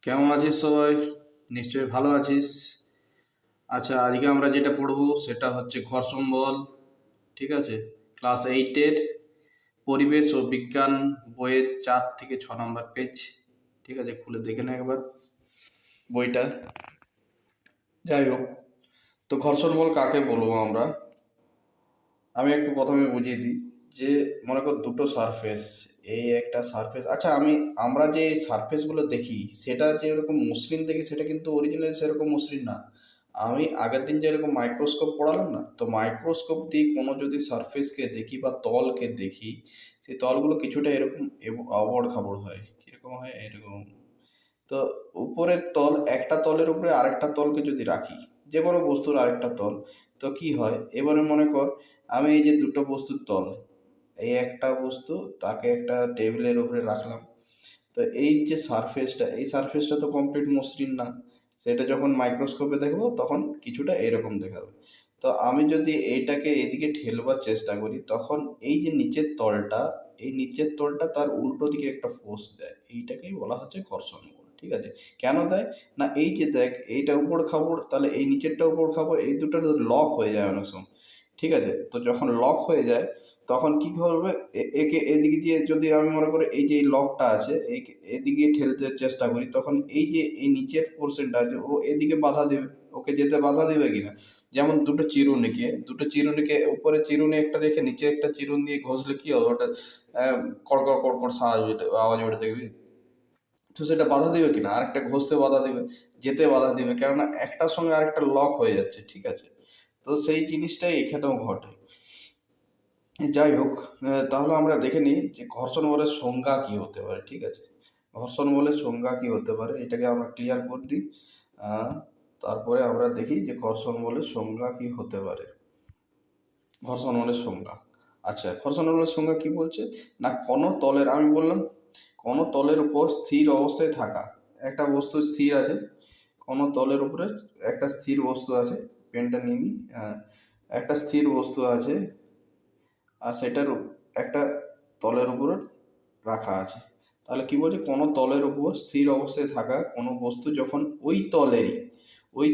কেমন আছিস সবাই? নিশ্চয়ই ভালো আছিস। আচ্ছা, আজকে আমরা যেটা পড়বো সেটা হচ্ছে ঘর্ষণ বল। ঠিক আছে, ক্লাস 8-এর পরিবেশ ও বিজ্ঞান বইয়ের 4 থেকে 6 নম্বর পেজ। ঠিক আছে, খুলে দেখে নে একবার বইটা। যাই হোক, তো ঘর্ষণ বল কাকে বলবো আমরা? আমি একটু প্রথমে বুঝিয়ে দিই যে মনে কর দুটো সারফেস, এই একটা সারফেস। আচ্ছা, আমরা যে সারফেসগুলো দেখি সেটা যেরকম মসৃণ দেখি সেটা কিন্তু অরিজিনালি সেরকম মসৃণ না। আমি আগের দিন যেরকম মাইক্রোস্কোপ পড়ালাম না, তো মাইক্রোস্কোপ দিয়ে কোনো যদি সারফেসকে দেখি বা তলকে দেখি, সেই তলগুলো কিছুটা এরকম আবড় খাবড় হয়। কীরকম হয়? এরকম। তো উপরের তল, একটা তলের উপরে আরেকটা তলকে যদি রাখি, যে কোনো বস্তুর আরেকটা তল, তো কি হয়? এবারে মনে কর আমি এই যে দুটো বস্তুর তল, এই একটা বস্তু তাকে একটা টেবিলের উপরে রাখলাম। তো এই যে সারফেসটা, এই সারফেসটা তো কমপ্লিট মসৃণ না। সেটা যখন মাইক্রোস্কোপে দেখবো তখন কিছুটা এরকম দেখাবে। তো আমি যদি এইটাকে এদিকে ঠেলবার চেষ্টা করি, তখন এই যে নিচের তলটা, এই নিচের তলটা তার উল্টো দিকে একটা ফোর্স দেয়। এইটাকেই বলা হচ্ছে ঘর্ষণ বল। ঠিক আছে, কেন দেয় না? এই যে দেখ, এইটা উপর খাবড়, তাহলে এই নিচেরটা উপর খাবড়, এই দুটো লক হয়ে যায় অনেক সময়। ঠিক আছে, তো যখন লক হয়ে যায় তখন কি করবে? একে এদিকে দিয়ে যদি আমি মনে করি এই যে লকটা আছে, এই এদিকে ঠেলতে চেষ্টা করি, তখন এই যে এই নিচের পোর্শনটা আছে ও এদিকে বাধা দেবে। ওকে যেতে বাধা দেবে কিনা? যেমন দুটো চিরুনিকে উপরে চিরুনি একটা রেখে নিচে একটা চিরুনি দিয়ে ঘষলে কি হবে? ওটা কড়কড় কড়কড় আওয়াজ ওঠে, দেখবি। তো সেটা বাধা দিবে কিনা? আরেকটা ঘষতে বাধা দিবে, যেতে বাধা দিবে, কেননা একটার সঙ্গে আরেকটা লক হয়ে যাচ্ছে। ঠিক আছে, তো সেই জিনিসটাই এখানেও ঘটে। যাই হোক, তাহলে আমরা দেখে নিই যে ঘর্ষণ বলের সংজ্ঞা কি হতে পারে। ঠিক আছে, ঘর্ষণ বলের সংজ্ঞা কি হতে পারে এটাকে আমরা ক্লিয়ার করে দিই। তারপরে আমরা দেখি যে ঘর্ষণ বলের সংজ্ঞা কি হতে পারে। ঘর্ষণ বলের সংজ্ঞা, আচ্ছা, ঘর্ষণ বলের সংজ্ঞা কি বলছে না, কোনো তলের, আমি বললাম কোনো তলের উপর স্থির অবস্থায় থাকা একটা বস্তু স্থির আছে। কোনো তলের উপরে একটা স্থির বস্তু আছে, পেনটা নিয়ে নিই। একটা স্থির বস্তু আছে আর সেটার একটা তলের উপর রাখা আছে। তাহলে কি বলছে? কোনো তলের উপর স্থির অবস্থায় থাকা কোনো বস্তু যখন ওই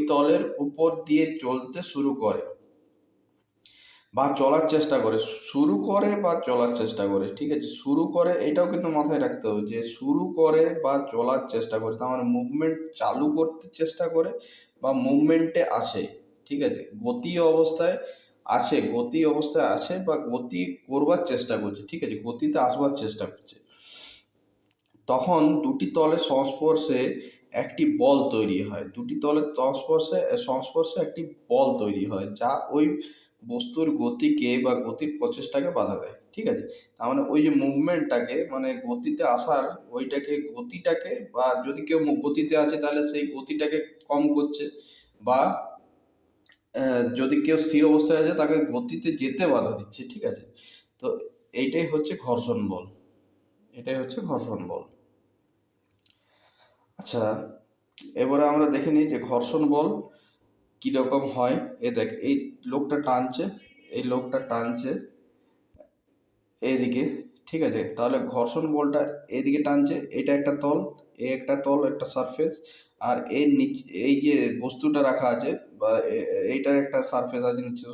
তলের উপর দিয়ে চলতে শুরু করে বা চলার চেষ্টা করে, ঠিক আছে, শুরু করে, এটাও কিন্তু মাথায় রাখতে হবে যে শুরু করে বা চলার চেষ্টা করে, তার মানে মুভমেন্ট চালু করতে চেষ্টা করে বা মুভমেন্টে আছে। ঠিক আছে, গতি অবস্থায় আছে বা গতি করবার চেষ্টা করছে। ঠিক আছে, গতিতে আসবার চেষ্টা করছে। তখন দুটি তলের সংস্পর্শে একটি বল তৈরি হয়, সংস্পর্শে একটি বল তৈরি হয় যা ওই বস্তুর গতিকে বা গতির প্রচেষ্টাকে বাধা দেয়। ঠিক আছে, তার মানে ওই যে মুভমেন্টটাকে, মানে গতিতে আসার গতিটাকে, বা যদি কেউ গতিতে আছে তাহলে সেই গতিটাকে কম করছে, বা যদি কেউ স্থির অবস্থায় আছে তাকে গতিতে যেতে বাধা দিচ্ছে। ঠিক আছে, তো এটাই হচ্ছে ঘর্ষণ বল। আচ্ছা, এবারে আমরা দেখে নিই যে ঘর্ষণ বল কীরকম হয়। দেখ, এই লোকটা টানছে এইদিকে। ঠিক আছে, তাহলে ঘর্ষণ বলটা এইদিকে টানছে, এটা একটা তল, একটা সারফেস, আর এর নিচে এই যে বস্তুটা রাখা আছে বা এইটার একটা সারফেস আছে নিচে।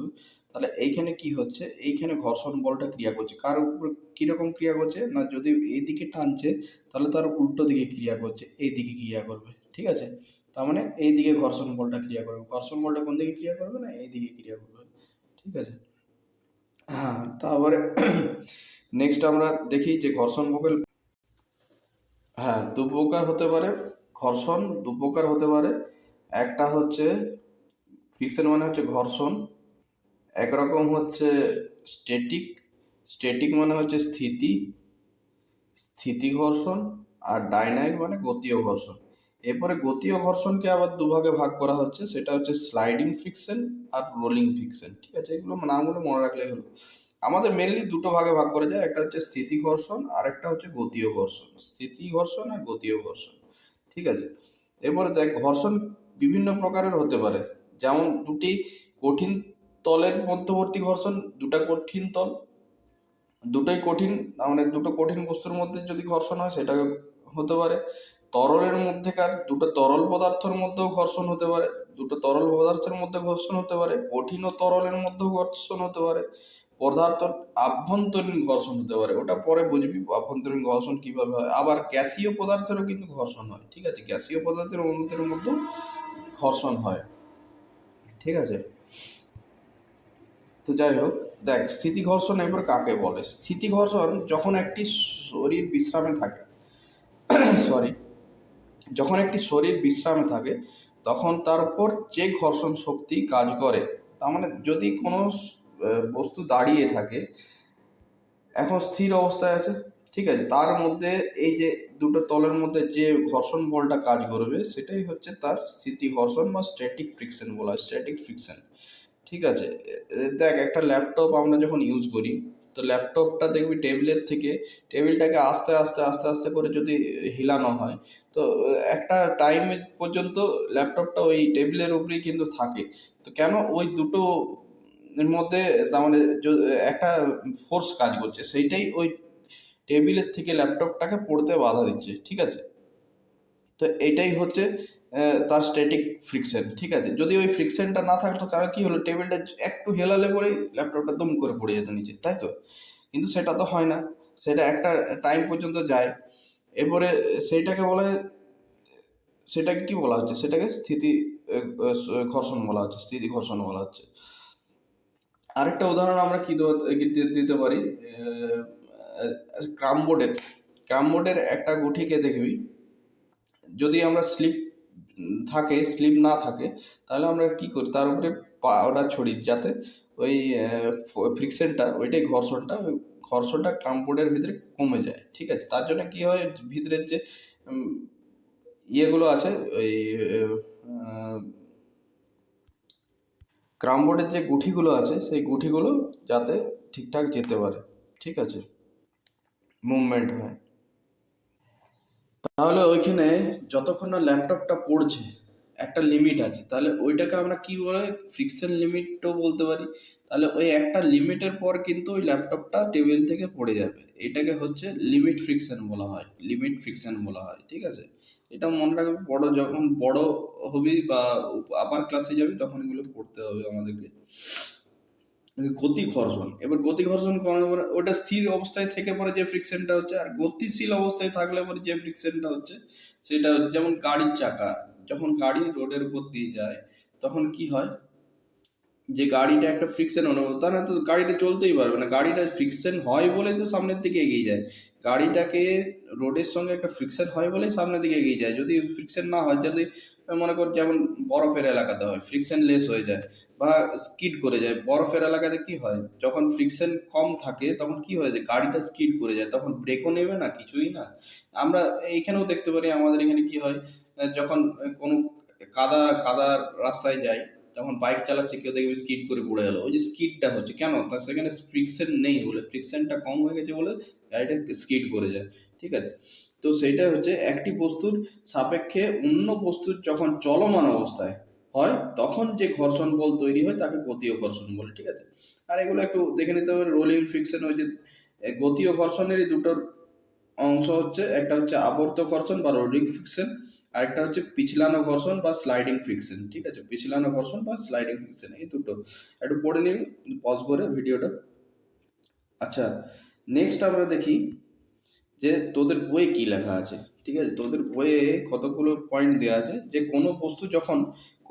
তাহলে এইখানে কি হচ্ছে? এইখানে ঘর্ষণ বলটা ক্রিয়া করছে কার উপর? কিরকম ক্রিয়া করছে না, যদি এইদিকে টানছে তাহলে তার উল্টো দিকে ক্রিয়া করছে, এইদিকে ক্রিয়া করবে। ঠিক আছে, তার মানে এইদিকে ঘর্ষণ বলটা ক্রিয়া করবে। ঘর্ষণ বলটা কোন দিকে ক্রিয়া করবে? না, এইদিকে ক্রিয়া করবে। ঠিক আছে, হ্যাঁ। তারপরে নেক্সট আমরা দেখি যে ঘর্ষণ বল, হ্যাঁ, দু প্রকার হতে পারে। একটা হচ্ছে ফিকশন, মানে হচ্ছে ঘর্ষণ। একরকম হচ্ছে স্ট্যাটিক। স্ট্যাটিক মানে হচ্ছে স্থিতি ঘর্ষণ। আর ডাইনামিক মানে গতীয় ঘর্ষণ। এরপরে গতীয় ঘর্ষণকে আবার দুভাগে ভাগ করা হচ্ছে, সেটা হচ্ছে স্লাইডিং ফ্রিকশন আর রোলিং ফ্রিকশন। ঠিক আছে, এগুলো নামগুলো মনে রাখলেই হলো। আমাদের মেনলি দুটো ভাগে ভাগ করা যায়, একটা হচ্ছে স্থিতি ঘর্ষণ আর একটা হচ্ছে গতীয় ঘর্ষণ। স্থিতি ঘর্ষণ আর গতীয় ঘর্ষণ। ঠিক আছে, এরপরে দেখ, ঘর্ষণ বিভিন্ন প্রকারের হতে পারে। যেমন দুটি কঠিন তলের মধ্যবর্তী ঘর্ষণ, দুটো কঠিন, তার মানে দুটো কঠিন বস্তুর মধ্যে যদি ঘর্ষণ হয় সেটা হতে পারে। তরলের মধ্যেকার দুটো তরল পদার্থের মধ্যেও ঘর্ষণ হতে পারে, দুটো তরল পদার্থের মধ্যে ঘর্ষণ হতে পারে, কঠিন ও তরলের মধ্যেও ঘর্ষণ হতে পারে, পদার্থ আভ্যন্তরীণ ঘর্ষণ হতে পারে, ওটা পরে বুঝবি আভ্যন্তরীণ ঘর্ষণ কিভাবে হয়। আবার গ্যাসীয় পদার্থেরও কিন্তু ঘর্ষণ হয়, ঠিক আছে, গ্যাসীয় পদার্থের অণুদের মধ্যেও ঘর্ষণ হয়, ঠিক আছে। তো যাই হোক, দেখ স্থিতি ঘর্ষণ এবার কাকে বলে। স্থিতি ঘর্ষণ যখন একটি শরীর বিশ্রামে থাকে, সরি, যখন একটি শরীর বিশ্রামে থাকে তখন তার উপর যে ঘর্ষণ শক্তি কাজ করে, তার মানে যদি কোনো বস্তু দাঁড়িয়ে থাকে, এখন স্থির অবস্থায় আছে, ঠিক আছে, তার মধ্যে এই যে দুটো তলের মধ্যে যে ঘর্ষণ বলটা কাজ করবে সেটাই হচ্ছে তার স্থিতি ঘর্ষণ বা স্ট্যাটিক ফ্রিকশন বলা হয়, স্ট্যাটিক ফ্রিকশন, ঠিক আছে। দেখ একটা ল্যাপটপ আমরা যখন ইউজ করি, তো ল্যাপটপটা দেখবি টেবিলের থেকে, টেবিলটাকে আস্তে আস্তে আস্তে আস্তে করে যদি হিলানো হয়, তো একটা টাইম পর্যন্ত ল্যাপটপটা ওই টেবিলের উপরেই কিন্তু থাকে। তো কেন, ওই দুটো এর মধ্যে তার মানে একটা ফোর্স কাজ করছে, সেইটাই ওই টেবিলের থেকে ল্যাপটপটাকে পড়তে বাধা দিচ্ছে, ঠিক আছে। তো এটাই হচ্ছে তার স্ট্যাটিক ফ্রিকশন, ঠিক আছে। যদি ওই ফ্রিকশনটা না থাকতো, কারণ কি হলো, টেবিলটা একটু হেলালে পরেই ল্যাপটপটা দুম করে পড়ে যেত নিচে, তাই তো। কিন্তু সেটা তো হয় না, সেটা একটা টাইম পর্যন্ত যায়, এরপরে সেইটাকে বলা হয়, সেটাকে কি বলা হচ্ছে, সেটাকে স্থিতি ঘর্ষণ বলা হচ্ছে, স্থিতি ঘর্ষণ বলা হচ্ছে। আরেকটা উদাহরণ আমরা কি দিতে পারি, ক্রামবোর্ডের, ক্রামবোর্ডের একটা গুঠিকে দেখবি, যদি আমরা স্লিপ না থাকে, তাহলে আমরা কি করি, তার উপরে পাউডার ছড়ি, যাতে ওই ফ্রিকশনটা, ওইটাই ঘর্ষণটা, ওই ঘর্ষণটা ক্রামবোর্ডের ভিতরে কমে যায়, ঠিক আছে। তার জন্য কি হয়, ভিতরের যে ইয়েগুলো আছে, ওই ক্রামবোর্ডের যে গুঠিগুলো আছে, সেই গুঠিগুলো যাতে ঠিকঠাক যেতে পারে, ঠিক আছে, মুভমেন্ট হয়। তাহলে ওইখানে যতক্ষণ না ল্যাপটপটা পড়ছে একটা লিমিট আছে, তাহলে ওইটাকে আমরা কি বলে, ফ্রিকশন লিমিটও বলতে পারি। তাহলে ওই একটা লিমিটের পর কিন্তু ওই ল্যাপটপটা টেবিল থেকে পড়ে যাবে, এটাকে হচ্ছে লিমিট ফ্রিকশন বলা হয়, লিমিট ফ্রিকশন বলা হয়, ঠিক আছে। এটা মনে রাখবে, যখন বড় হবি বা আপার ক্লাসে যাবি তখন এগুলো পড়তে হবে আমাদেরকে। গতি ঘর্ষণ, এবার গতি ঘর্ষণ ওটা স্থির অবস্থায় থেকে পরে যে ফ্রিকশনটা হচ্ছে, আর গতিশীল অবস্থায় থাকলে পরে যে ফ্রিকশনটা হচ্ছে সেটা হচ্ছে, যেমন গাড়ির চাকা, যখন গাড়ি রোডের উপর দিয়ে যায় তখন কি হয়, যে গাড়িটা একটা ফ্রিকশন অনুভব, তাহলে তো গাড়িটা চলতেই পারবে না, গাড়িটা ফ্রিকশন হয় বলেই তো সামনের দিকে এগিয়ে যায়, গাড়িটাকে রোডের সঙ্গে একটা ফ্রিকশন হয় বলেই সামনের দিকে এগিয়ে যায়। যদি ফ্রিকশন না হয়, যদি মনে কর যেমন বরফের এলাকাতে হয়, ফ্রিকশন লেস হয়ে যায় বা স্কিড করে যায়, বরফের এলাকাতে কি হয়, যখন ফ্রিকশন কম থাকে তখন কি হয়ে যায়, গাড়িটা স্কিড করে যায়, তখন ব্রেকও নেবে না, কিছুই না। আমরা এইখানেও দেখতে পারি, আমাদের এখানে কি হয়, যখন কোনো কাদার রাস্তায় যাই, তখন বাইক চালাচ্ছে কেউ, দেখবে স্কিড করে পড়ে গেল, ওই যে স্কিডটা হচ্ছে কেন, তার সেখানে ফ্রিকশন নেই বলে, ফ্রিকশনটা কম হয়ে গেছে বলে গাড়িটা স্কিড করে যায়, ঠিক আছে। তো সেইটা হচ্ছে একটি বস্তুর সাপেক্ষে অন্য বস্তুর যখন চলমান অবস্থায় হয় তখন যে ঘর্ষণ বল তৈরি হয় তাকে গতীয় ঘর্ষণ বলে, ঠিক আছে। আর এগুলো একটু দেখে নিতে হবে, রোলিং ফ্রিকশন, ওই যে গতীয় ঘর্ষণেরই দুটোর অংশ হচ্ছে, একটা হচ্ছে আবর্ত ঘর্ষণ বা রোলিং ফ্রিকশন, আরেকটা হচ্ছে পিছলানো ঘর্ষণ বা স্লাইডিং ফ্রিকশন, ঠিক আছে, পিছলানো ঘর্ষণ বা স্লাইডিং ফ্রিকশন, এই দুটো একটু পড়ে নিবি পজ করে ভিডিওটা। আচ্ছা, নেক্সট আমরা দেখি যে তোদের বইয়ে কি লেখা আছে, ঠিক আছে। তোদের বইয়ে কতগুলো পয়েন্ট দেওয়া আছে, যে কোনো বস্তু যখন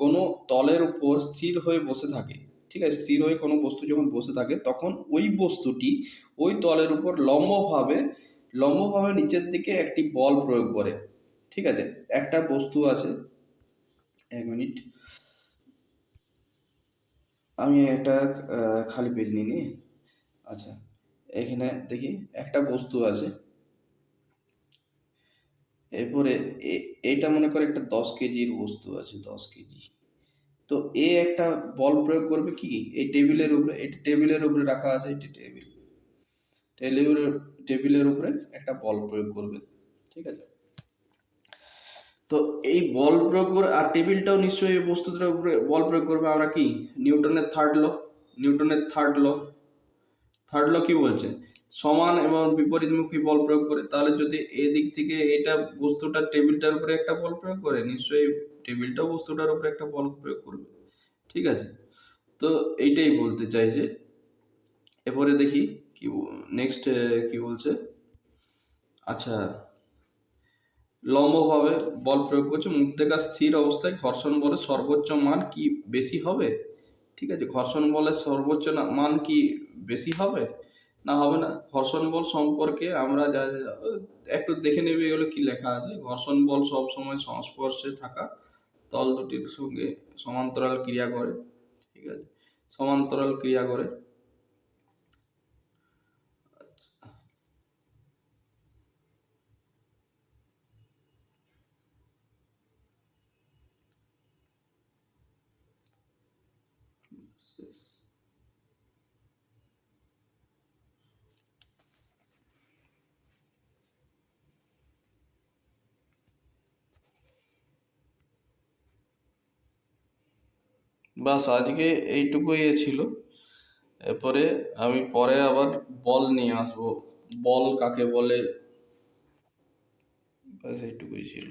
কোনো তলের উপর স্থির হয়ে বসে থাকে, ঠিক আছে, স্থির হয়ে কোনো বস্তু যখন বসে থাকে তখন ওই বস্তুটি ওই তলের উপর লম্বভাবে নিচের দিকে একটি বল প্রয়োগ করে, ঠিক আছে। একটা বস্তু আছে, এক মিনিট, আমি একটা খালি পেজ নিয়ে নিই। আচ্ছা, এখানে দেখি একটা বস্তু আছে, এরপরে এইটা মনে করে একটা 10 কেজির বস্তু আছে, 10 কেজি। তো এ একটা বল প্রয়োগ করবে কি, এই টেবিলের উপরে, এটা টেবিলের উপরে রাখা আছে, এটি টেবিলের টেবিলের উপরে একটা বল প্রয়োগ করবে, ঠিক আছে। তো এই বল প্রয়োগ করে, আর টেবিলটাও নিশ্চয়ই এই বস্তুটার উপরে বল প্রয়োগ করবে, আমরা কি, নিউটনের থার্ড ল কি বলছে, সমান এবং বিপরীতমুখী বল প্রয়োগ করে, তাহলে যদি এদিক থেকে এটা বস্তুটা টেবিলটার উপরে একটা বল প্রয়োগ করে, নিশ্চয়ই টেবিলটাও বস্তুটার উপরে একটা বল প্রয়োগ করবে। ঠিক আছে, তো এইটাই বলতে চাই যে এরপরে দেখি কি নেক্সট কি বলছে। আচ্ছা, লম্বভাবে বল প্রয়োগ করছে, মৃত্তিকা স্থির অবস্থায় ঘর্ষণ বলের সর্বোচ্চ মান কি বেশি হবে? ঠিক আছে, ঘর্ষণ বলের সর্বোচ্চ মান কি বেশি হবে না হবে না? ঘর্ষণ বল সম্পর্কে আমরা যা একটু দেখে নেবে, এগুলো কি লেখা আছে। ঘর্ষণ বল সব সময় সংস্পর্শে থাকা তল দুটির সঙ্গে সমান্তরাল ক্রিয়া করে। ঠিক আছে, সমান্তরাল ক্রিয়া করে। বাস আজকে এইটুকুই ছিল। এরপরে আমি পরে আবার বল নিয়ে আসবো, বল কাকে বলে। বাস এইটুকুই ছিল।